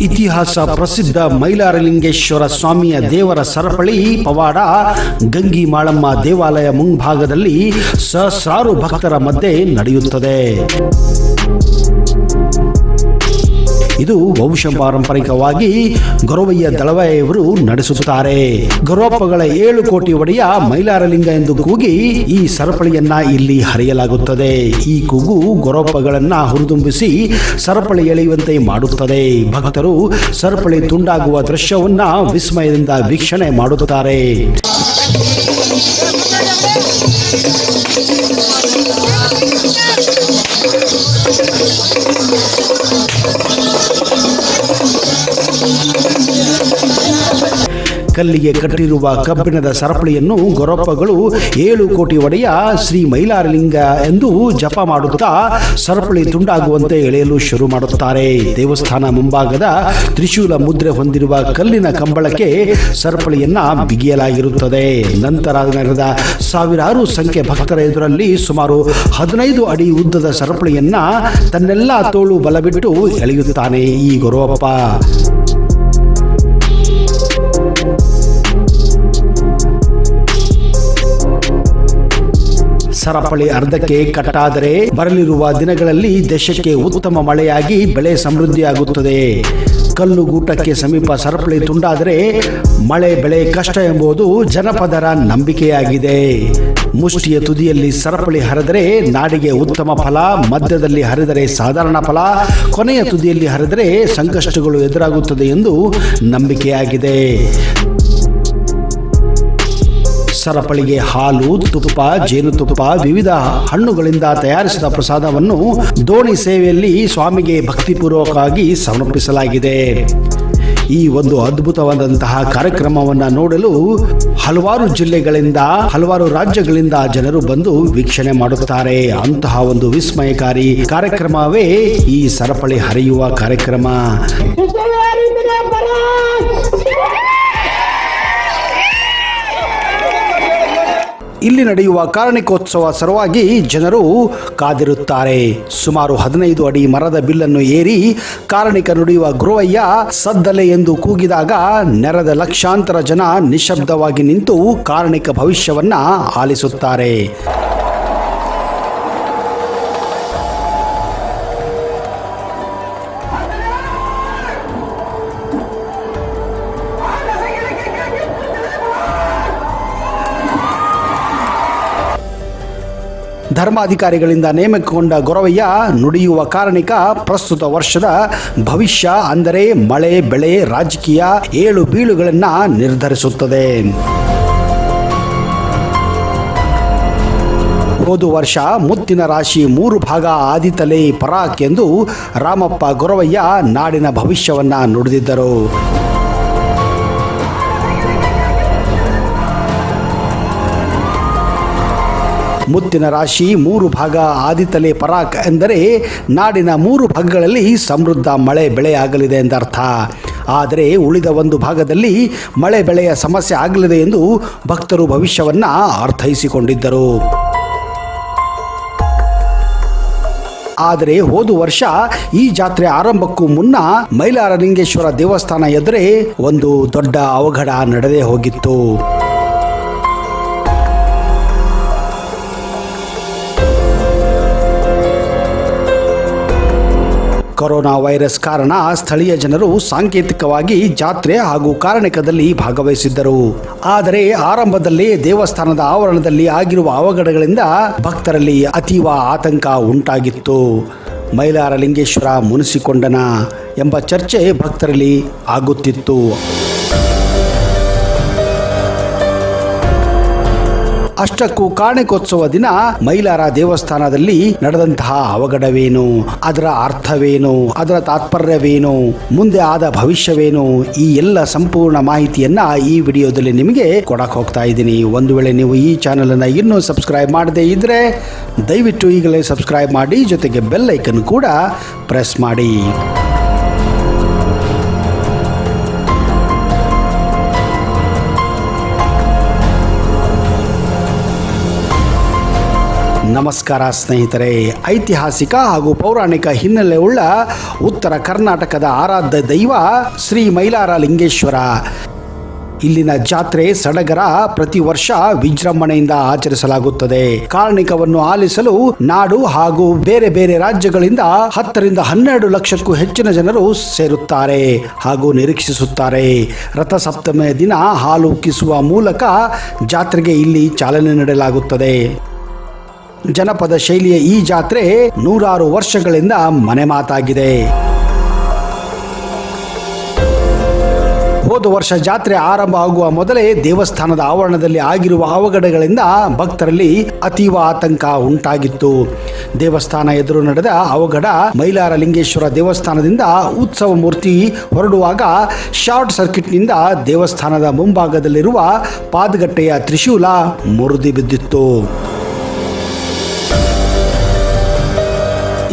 ಇತಿಹಾಸ ಪ್ರಸಿದ್ಧ ಮೈಲಾರಲಿಂಗೇಶ್ವರ ಸ್ವಾಮಿಯ ದೇವರ ಸರಪಳಿ ಪವಾಡ ಗಂಗಿ ಮಾಳಮ್ಮ ದೇವಾಲಯ ಮುಂಭಾಗದಲ್ಲಿ ಸಹಸ್ರಾರು ಭಕ್ತರ ಮಧ್ಯೆ ನಡೆಯುತ್ತದೆ. ಇದು ವಂಶಪಾರಂಪರಿಕವಾಗಿ ಗೊರವಯ್ಯ ದಳವಾಯಿಯವರು ನಡೆಸುತ್ತಾರೆ. ಗೊರವಪ್ಪಗಳ 7 ಕೋಟಿ ಒಡೆಯ ಮೈಲಾರಲಿಂಗ ಎಂದು ಕೂಗಿ ಈ ಸರಪಳಿಯನ್ನ ಇಲ್ಲಿ ಹರಿಯಲಾಗುತ್ತದೆ. ಈ ಕೂಗು ಗೊರವಪ್ಪಗಳನ್ನ ಹುರಿದುಂಬಿಸಿ ಸರಪಳಿ ಎಳೆಯುವಂತೆ ಮಾಡುತ್ತದೆ. ಭಕ್ತರು ಸರಪಳಿ ತುಂಡಾಗುವ ದೃಶ್ಯವನ್ನ ವಿಸ್ಮಯದಿಂದ ವೀಕ್ಷಣೆ ಮಾಡುತ್ತಾರೆ. ಕಲ್ಲಿಗೆ ಕಟ್ಟಿರುವ ಕಬ್ಬಿಣದ ಸರಪಳಿಯನ್ನು ಗೊರವಪ್ಪಗಳು 7 ಕೋಟಿ ಒಡೆಯ ಶ್ರೀ ಮೈಲಾರಲಿಂಗ ಎಂದು ಜಪ ಮಾಡುತ್ತಾ ಸರಪಳಿ ತುಂಡಾಗುವಂತೆ ಎಳೆಯಲು ಶುರು ಮಾಡುತ್ತಾರೆ. ದೇವಸ್ಥಾನ ಮುಂಭಾಗದ ತ್ರಿಶೂಲ ಮುದ್ರೆ ಹೊಂದಿರುವ ಕಲ್ಲಿನ ಕಂಬಳಕ್ಕೆ ಸರಪಳಿಯನ್ನ ಬಿಗಿಯಲಾಗಿರುತ್ತದೆ. ನಂತರ ನಡೆದ ಸಾವಿರಾರು ಸಂಖ್ಯೆ ಭಕ್ತರ ಎದುರಲ್ಲಿ ಸುಮಾರು 15 ಅಡಿ ಉದ್ದದ ಸರಪಳಿಯನ್ನ ತನ್ನೆಲ್ಲ ತೋಳು ಬಲಬಿಟ್ಟು ಎಳೆಯುತ್ತಾನೆ ಈ ಗೊರವಪ್ಪ. ಸರಪಳಿ ಅರ್ಧಕ್ಕೆ ಕಟ್ಟಾದರೆ ಬರಲಿರುವ ದಿನಗಳಲ್ಲಿ ದೇಶಕ್ಕೆ ಉತ್ತಮ ಮಳೆಯಾಗಿ ಬೆಳೆ ಸಮೃದ್ಧಿಯಾಗುತ್ತದೆ. ಕಲ್ಲು ಗೂಟಕ್ಕೆ ಸಮೀಪ ಸರಪಳಿ ತುಂಡಾದರೆ ಮಳೆ ಬೆಳೆ ಕಷ್ಟ ಎಂಬುದು ಜನಪದರ ನಂಬಿಕೆಯಾಗಿದೆ. ಮುಷ್ಟಿಯ ತುದಿಯಲ್ಲಿ ಸರಪಳಿ ಹರಿದರೆ ನಾಡಿಗೆ ಉತ್ತಮ ಫಲ, ಮಧ್ಯದಲ್ಲಿ ಹರಿದರೆ ಸಾಧಾರಣ ಫಲ, ಕೊನೆಯ ತುದಿಯಲ್ಲಿ ಹರಿದರೆ ಸಂಕಷ್ಟಗಳು ಎದುರಾಗುತ್ತದೆ ಎಂದು ನಂಬಿಕೆಯಾಗಿದೆ. ಸರಪಳಿಗೆ ಹಾಲು, ತುಪ್ಪ, ಜೇನುತುಪ್ಪ, ವಿವಿಧ ಹಣ್ಣುಗಳಿಂದ ತಯಾರಿಸಿದ ಪ್ರಸಾದವನ್ನು ದೋಣಿ ಸೇವೆಯಲ್ಲಿ ಸ್ವಾಮಿಗೆ ಭಕ್ತಿಪೂರ್ವಕವಾಗಿ ಸಮರ್ಪಿಸಲಾಗಿದೆ. ಈ ಒಂದು ಅದ್ಭುತವಾದಂತಹ ಕಾರ್ಯಕ್ರಮವನ್ನು ನೋಡಲು ಹಲವಾರು ಜಿಲ್ಲೆಗಳಿಂದ, ಹಲವಾರು ರಾಜ್ಯಗಳಿಂದ ಜನರು ಬಂದು ವೀಕ್ಷಣೆ ಮಾಡುತ್ತಾರೆ. ಅಂತಹ ಒಂದು ವಿಸ್ಮಯಕಾರಿ ಕಾರ್ಯಕ್ರಮವೇ ಈ ಸರಪಳಿ ಹರಿಯುವ ಕಾರ್ಯಕ್ರಮ. ಇಲ್ಲಿ ನಡೆಯುವ ಕಾರಣಿಕೋತ್ಸವ ಸಲುವಾಗಿ ಜನರು ಕಾದಿರುತ್ತಾರೆ. ಸುಮಾರು 15 ಅಡಿ ಮರದ ಬಿಲ್ಲನ್ನು ಏರಿ ಕಾರಣಿಕ ನುಡಿಯುವ ಗೊರವಯ್ಯ ಸದ್ದಲೆ ಎಂದು ಕೂಗಿದಾಗ ನೆರೆದ ಲಕ್ಷಾಂತರ ಜನ ನಿಶ್ಶಬ್ದವಾಗಿ ನಿಂತು ಕಾರಣಿಕ ಭವಿಷ್ಯವನ್ನ ಆಲಿಸುತ್ತಾರೆ. ಧರ್ಮಾಧಿಕಾರಿಗಳಿಂದ ನೇಮಕಗೊಂಡ ಗೊರವಯ್ಯ ನುಡಿಯುವ ಕಾರಣಿಕ ಪ್ರಸ್ತುತ ವರ್ಷದ ಭವಿಷ್ಯ ಅಂದರೆ ಮಳೆ, ಬೆಳೆ, ರಾಜಕೀಯ 7 ಬೀಳುಗಳನ್ನು ನಿರ್ಧರಿಸುತ್ತದೆ. ಹೋದ ವರ್ಷ ಮುತ್ತಿನ ರಾಶಿ 3 ಭಾಗ ಆದಿತಲೆ ಪರಾಕ್ ಎಂದು ರಾಮಪ್ಪ ಗೊರವಯ್ಯ ನಾಡಿನ ಭವಿಷ್ಯವನ್ನ ನುಡಿದಿದ್ದರು. ಮುತ್ತಿನ ರಾಶಿ 3 ಭಾಗ ಆದಿತಲೆ ಪರಾಕ್ ಎಂದರೆ ನಾಡಿನ 3 ಭಾಗಗಳಲ್ಲಿ ಸಮೃದ್ಧ ಮಳೆ ಬೆಳೆ ಆಗಲಿದೆ ಎಂದರ್ಥ. ಆದರೆ ಉಳಿದ ಒಂದು ಭಾಗದಲ್ಲಿ ಮಳೆ ಬೆಳೆಯ ಸಮಸ್ಯೆ ಆಗಲಿದೆ ಎಂದು ಭಕ್ತರು ಭವಿಷ್ಯವನ್ನ ಅರ್ಥೈಸಿಕೊಂಡಿದ್ದರು. ಆದರೆ ಹೋದ ವರ್ಷ ಈ ಜಾತ್ರೆ ಆರಂಭಕ್ಕೂ ಮುನ್ನ ಮೈಲಾರಲಿಂಗೇಶ್ವರ ದೇವಸ್ಥಾನ ಎದುರೇ ಒಂದು ದೊಡ್ಡ ಅವಘಡ ನಡೆದೇ ಹೋಗಿತ್ತು. ಕೊರೋನಾ ವೈರಸ್ ಕಾರಣ ಸ್ಥಳೀಯ ಜನರು ಸಾಂಕೇತಿಕವಾಗಿ ಜಾತ್ರೆ ಹಾಗೂ ಕಾರಣಿಕದಲ್ಲಿ ಭಾಗವಹಿಸಿದ್ದರು. ಆದರೆ ಆರಂಭದಲ್ಲಿ ದೇವಸ್ಥಾನದ ಆವರಣದಲ್ಲಿ ಆಗಿರುವ ಅವಘಡಗಳಿಂದ ಭಕ್ತರಲ್ಲಿ ಅತೀವ ಆತಂಕ ಉಂಟಾಗಿತ್ತು. ಮೈಲಾರಲಿಂಗೇಶ್ವರ ಮುನಿಸಿಕೊಂಡನ ಎಂಬ ಚರ್ಚೆ ಭಕ್ತರಲ್ಲಿ ಆಗುತ್ತಿತ್ತು. ಅಷ್ಟಕ್ಕೂ ಕಾರಣಿಕೋತ್ಸವ ದಿನ ಮೈಲಾರ ದೇವಸ್ಥಾನದಲ್ಲಿ ನಡೆದಂತಹ ಅವಘಡವೇನು, ಅದರ ಅರ್ಥವೇನು, ಅದರ ತಾತ್ಪರ್ಯವೇನು, ಮುಂದೆ ಆದ ಭವಿಷ್ಯವೇನು, ಈ ಎಲ್ಲ ಸಂಪೂರ್ಣ ಮಾಹಿತಿಯನ್ನ ಈ ವಿಡಿಯೋದಲ್ಲಿ ನಿಮಗೆ ಕೊಡಕ್ಕೆ ಹೋಗ್ತಾ ಇದ್ದೀನಿ. ಒಂದು ವೇಳೆ ನೀವು ಈ ಚಾನೆಲ್ ಅನ್ನು ಇನ್ನೂ ಸಬ್ಸ್ಕ್ರೈಬ್ ಮಾಡದೇ ಇದ್ರೆ ದಯವಿಟ್ಟು ಈಗಲೇ ಸಬ್ಸ್ಕ್ರೈಬ್ ಮಾಡಿ, ಜೊತೆಗೆ ಬೆಲ್ ಐಕನ್ ಕೂಡ ಪ್ರೆಸ್ ಮಾಡಿ. ನಮಸ್ಕಾರ ಸ್ನೇಹಿತರೆ. ಐತಿಹಾಸಿಕ ಹಾಗೂ ಪೌರಾಣಿಕ ಹಿನ್ನೆಲೆ ಉಳ್ಳ ಉತ್ತರ ಕರ್ನಾಟಕದ ಆರಾಧ್ಯ ದೈವ ಶ್ರೀ ಮೈಲಾರ ಲಿಂಗೇಶ್ವರ. ಇಲ್ಲಿನ ಜಾತ್ರೆ ಸಡಗರ ಪ್ರತಿ ವರ್ಷ ವಿಜೃಂಭಣೆಯಿಂದ ಆಚರಿಸಲಾಗುತ್ತದೆ. ಕಾರ್ಣಿಕವನ್ನು ಆಲಿಸಲು ನಾಡು ಹಾಗೂ ಬೇರೆ ಬೇರೆ ರಾಜ್ಯಗಳಿಂದ 10 ರಿಂದ 12 ಲಕ್ಷಕ್ಕೂ ಹೆಚ್ಚಿನ ಜನರು ಸೇರುತ್ತಾರೆ ಹಾಗೂ ನಿರೀಕ್ಷಿಸುತ್ತಾರೆ. ರಥಸಪ್ತಮಿಯ ದಿನ ಹಾಲು ಉಕ್ಕಿಸುವ ಮೂಲಕ ಜಾತ್ರೆಗೆ ಇಲ್ಲಿ ಚಾಲನೆ ನೀಡಲಾಗುತ್ತದೆ. ಜನಪದ ಶೈಲಿಯ ಈ ಜಾತ್ರೆ ನೂರಾರು ವರ್ಷಗಳಿಂದ ಮನೆ ಮಾತಾಗಿದೆ. ಹೋದ ವರ್ಷ ಜಾತ್ರೆ ಆರಂಭ ಆಗುವ ಮೊದಲೇ ದೇವಸ್ಥಾನದ ಆವರಣದಲ್ಲಿ ಆಗಿರುವ ಅವಘಡಗಳಿಂದ ಭಕ್ತರಲ್ಲಿ ಅತೀವ ಆತಂಕ ಉಂಟಾಗಿತ್ತು. ದೇವಸ್ಥಾನ ಎದುರು ನಡೆದ ಅವಘಡ ಮೈಲಾರ ಲಿಂಗೇಶ್ವರ ದೇವಸ್ಥಾನದಿಂದ ಉತ್ಸವ ಮೂರ್ತಿ ಹೊರಡುವಾಗ ಶಾರ್ಟ್ ಸರ್ಕ್ಯೂಟ್ನಿಂದ ದೇವಸ್ಥಾನದ ಮುಂಭಾಗದಲ್ಲಿರುವ ಪಾದಗಟ್ಟೆಯ ತ್ರಿಶೂಲ ಮುರಿದು ಬಿದ್ದಿತ್ತು.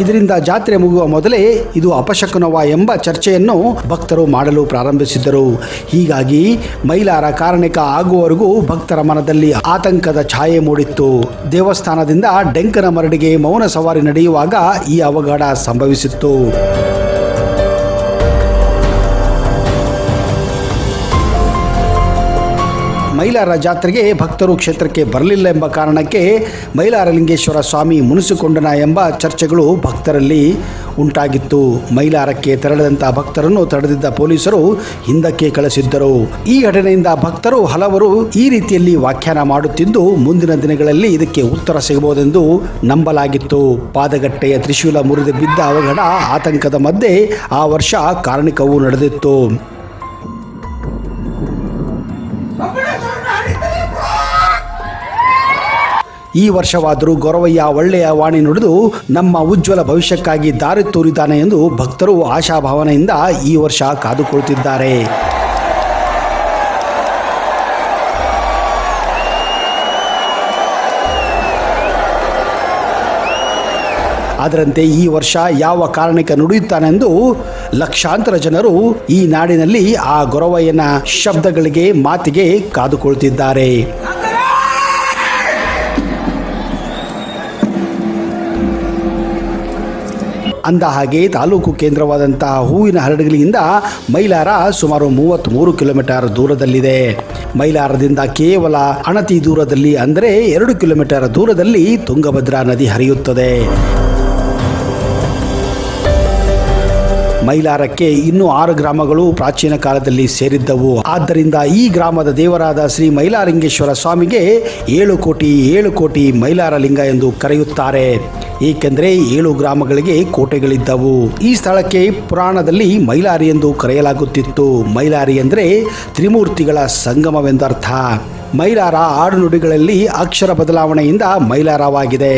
ಇದರಿಂದ ಜಾತ್ರೆ ಮುಗಿಯುವ ಮೊದಲೇ ಇದು ಅಪಶಕುನವ ಎಂಬ ಚರ್ಚೆಯನ್ನು ಭಕ್ತರು ಮಾಡಲು ಪ್ರಾರಂಭಿಸಿದ್ದರು. ಹೀಗಾಗಿ ಮೈಲಾರ ಕಾರ್ಣಿಕ ಆಗುವವರೆಗೂ ಭಕ್ತರ ಮನದಲ್ಲಿ ಆತಂಕದ ಛಾಯೆ ಮೂಡಿತ್ತು. ದೇವಸ್ಥಾನದಿಂದ ಡೆಂಕನ ಮರಡಿಗೆ ಮೌನ ಸವಾರಿ ನಡೆಯುವಾಗ ಈ ಅವಘಡ ಸಂಭವಿಸಿತ್ತು. ಮೈಲಾರ ಜಾತ್ರೆಗೆ ಭಕ್ತರು ಕ್ಷೇತ್ರಕ್ಕೆ ಬರಲಿಲ್ಲ ಎಂಬ ಕಾರಣಕ್ಕೆ ಮೈಲಾರ ಲಿಂಗೇಶ್ವರ ಸ್ವಾಮಿ ಮುನಿಸಿಕೊಂಡನ ಎಂಬ ಚರ್ಚೆಗಳು ಭಕ್ತರಲ್ಲಿ ಉಂಟಾಗಿತ್ತು. ಮೈಲಾರಕ್ಕೆ ತೆರಳಿದಂಥ ಭಕ್ತರನ್ನು ತಡೆದಿದ್ದ ಪೊಲೀಸರು ಹಿಂದಕ್ಕೆ ಕಳಿಸಿದ್ದರು. ಈ ಘಟನೆಯಿಂದ ಭಕ್ತರು ಹಲವರು ಈ ರೀತಿಯಲ್ಲಿ ವ್ಯಾಖ್ಯಾನ ಮಾಡುತ್ತಿದ್ದು ಮುಂದಿನ ದಿನಗಳಲ್ಲಿ ಇದಕ್ಕೆ ಉತ್ತರ ಸಿಗಬಹುದೆಂದು ನಂಬಲಾಗಿತ್ತು. ಪಾದಗಟ್ಟೆಯ ತ್ರಿಶೂಲ ಮುರಿದು ಬಿದ್ದ ಅವಘಡ ಆತಂಕದ ಮಧ್ಯೆ ಆ ವರ್ಷ ಕಾರ್ಣಿಕವೂ ನಡೆದಿತ್ತು. ಈ ವರ್ಷವಾದರೂ ಗೊರವಯ್ಯ ಒಳ್ಳೆಯ ವಾಣಿ ನುಡಿದು ನಮ್ಮ ಉಜ್ವಲ ಭವಿಷ್ಯಕ್ಕಾಗಿ ದಾರಿ ತೋರಿದ್ದಾನೆ ಎಂದು ಭಕ್ತರು ಆಶಾಭಾವನೆಯಿಂದ ಈ ವರ್ಷ ಕಾದುಕೊಳ್ತಿದ್ದಾರೆ. ಅದರಂತೆ ಈ ವರ್ಷ ಯಾವ ಕಾರಣಕ್ಕೆ ನುಡಿಯುತ್ತಾನೆಂದು ಲಕ್ಷಾಂತರ ಜನರು ಈ ನಾಡಿನಲ್ಲಿ ಆ ಗೊರವಯ್ಯನ ಶಬ್ದಗಳಿಗೆ ಮಾತಿಗೆ ಕಾದುಕೊಳ್ತಿದ್ದಾರೆ. ಅಂದ ಹಾಗೆ ತಾಲೂಕು ಕೇಂದ್ರವಾದಂತಹ ಹೂವಿನ ಹರಡಗಲಿಯಿಂದ ಮೈಲಾರ ಸುಮಾರು 33 ಕಿಲೋಮೀಟರ್ ದೂರದಲ್ಲಿದೆ. ಮೈಲಾರದಿಂದ ಕೇವಲ ಅಣತಿ ದೂರದಲ್ಲಿ ಅಂದರೆ 2 ಕಿಲೋಮೀಟರ್ ದೂರದಲ್ಲಿ ತುಂಗಭದ್ರಾ ನದಿ ಹರಿಯುತ್ತದೆ. ಮೈಲಾರಕ್ಕೆ ಇನ್ನೂ 6 ಗ್ರಾಮಗಳು ಪ್ರಾಚೀನ ಕಾಲದಲ್ಲಿ ಸೇರಿದ್ದವು. ಆದ್ದರಿಂದ ಈ ಗ್ರಾಮದ ದೇವರಾದ ಶ್ರೀ ಮೈಲಾರಲಿಂಗೇಶ್ವರ ಸ್ವಾಮಿಗೆ 7 ಕೋಟಿ ಮೈಲಾರ ಲಿಂಗ ಎಂದು ಕರೆಯುತ್ತಾರೆ. ಏಕೆಂದರೆ 7 ಗ್ರಾಮಗಳಿಗೆ ಕೋಟೆಗಳಿದ್ದವು. ಈ ಸ್ಥಳಕ್ಕೆ ಪುರಾಣದಲ್ಲಿ ಮೈಲಾರಿ ಎಂದು ಕರೆಯಲಾಗುತ್ತಿತ್ತು. ಮೈಲಾರಿ ಅಂದರೆ ತ್ರಿಮೂರ್ತಿಗಳ ಸಂಗಮವೆಂದರ್ಥ. ಮೈಲಾರ ಆಡುನುಡಿಗಳಲ್ಲಿ ಅಕ್ಷರ ಬದಲಾವಣೆಯಿಂದ ಮೈಲಾರವಾಗಿದೆ.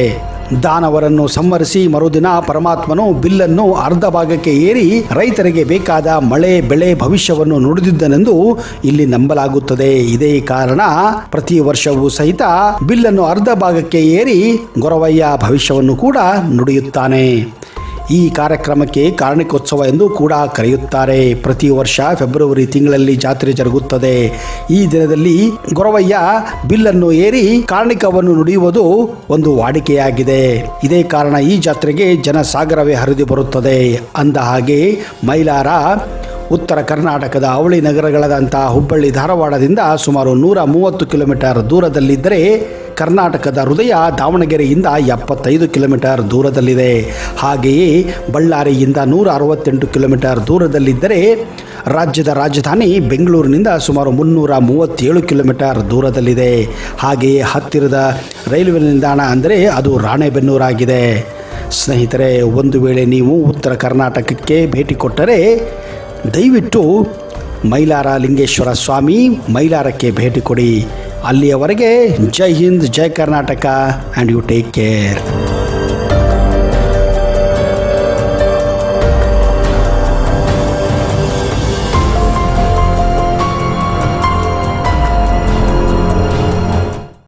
ದಾನವರನ್ನು ಸಂಹರಿಸಿ ಮರುದಿನ ಪರಮಾತ್ಮನು ಬಿಲ್ಲನ್ನು ಅರ್ಧ ಭಾಗಕ್ಕೆ ಏರಿ ರೈತರಿಗೆ ಬೇಕಾದ ಮಳೆ ಬೆಳೆ ಭವಿಷ್ಯವನ್ನು ನುಡಿದಿದ್ದನೆಂದು ಇಲ್ಲಿ ನಂಬಲಾಗುತ್ತದೆ. ಇದೇ ಕಾರಣ ಪ್ರತಿ ವರ್ಷವೂ ಸಹಿತ ಬಿಲ್ಲನ್ನು ಅರ್ಧ ಭಾಗಕ್ಕೆ ಏರಿ ಗೊರವಯ್ಯ ಭವಿಷ್ಯವನ್ನು ಕೂಡ ನುಡಿಯುತ್ತಾನೆ. ಈ ಕಾರ್ಯಕ್ರಮಕ್ಕೆ ಕಾರ್ಣಿಕೋತ್ಸವ ಎಂದು ಕೂಡ ಕರೆಯುತ್ತಾರೆ. ಪ್ರತಿ ವರ್ಷ ಫೆಬ್ರವರಿ ತಿಂಗಳಲ್ಲಿ ಜಾತ್ರೆ ಜರುಗುತ್ತದೆ. ಈ ದಿನದಲ್ಲಿ ಗೊರವಯ್ಯ ಬಿಲ್ಲನ್ನು ಏರಿ ಕಾರ್ಣಿಕವನ್ನು ನುಡಿಯುವುದು ಒಂದು ವಾಡಿಕೆಯಾಗಿದೆ. ಇದೇ ಕಾರಣ ಈ ಜಾತ್ರೆಗೆ ಜನಸಾಗರವೇ ಹರಿದು ಬರುತ್ತದೆ. ಅಂದ ಹಾಗೆ ಮೈಲಾರ ಉತ್ತರ ಕರ್ನಾಟಕದ ಅವಳಿ ನಗರಗಳಾದಂತಹ ಹುಬ್ಬಳ್ಳಿ ಧಾರವಾಡದಿಂದ ಸುಮಾರು 130 ಕಿಲೋಮೀಟರ್ ದೂರದಲ್ಲಿದ್ದರೆ ಕರ್ನಾಟಕದ ಹೃದಯ ದಾವಣಗೆರೆಯಿಂದ 75 ಕಿಲೋಮೀಟರ್ ದೂರದಲ್ಲಿದೆ. ಹಾಗೆಯೇ ಬಳ್ಳಾರಿಯಿಂದ 168 ಕಿಲೋಮೀಟರ್ ದೂರದಲ್ಲಿದ್ದರೆ ರಾಜ್ಯದ ರಾಜಧಾನಿ ಬೆಂಗಳೂರಿನಿಂದ ಸುಮಾರು 337 ಕಿಲೋಮೀಟರ್ ದೂರದಲ್ಲಿದೆ. ಹಾಗೆಯೇ ಹತ್ತಿರದ ರೈಲ್ವೆ ನಿಲ್ದಾಣ ಅಂದರೆ ಅದು ರಾಣೆಬೆನ್ನೂರಾಗಿದೆ. ಸ್ನೇಹಿತರೆ, ಒಂದು ವೇಳೆ ನೀವು ಉತ್ತರ ಕರ್ನಾಟಕಕ್ಕೆ ಭೇಟಿ ಕೊಟ್ಟರೆ ದಯವಿಟ್ಟು ಮೈಲಾರ ಲಿಂಗೇಶ್ವರ ಸ್ವಾಮಿ ಮೈಲಾರಕ್ಕೆ ಭೇಟಿ ಕೊಡಿ. ಅಲ್ಲಿಯವರೆಗೆ Jai Hind, Jai Karnataka, and you take care.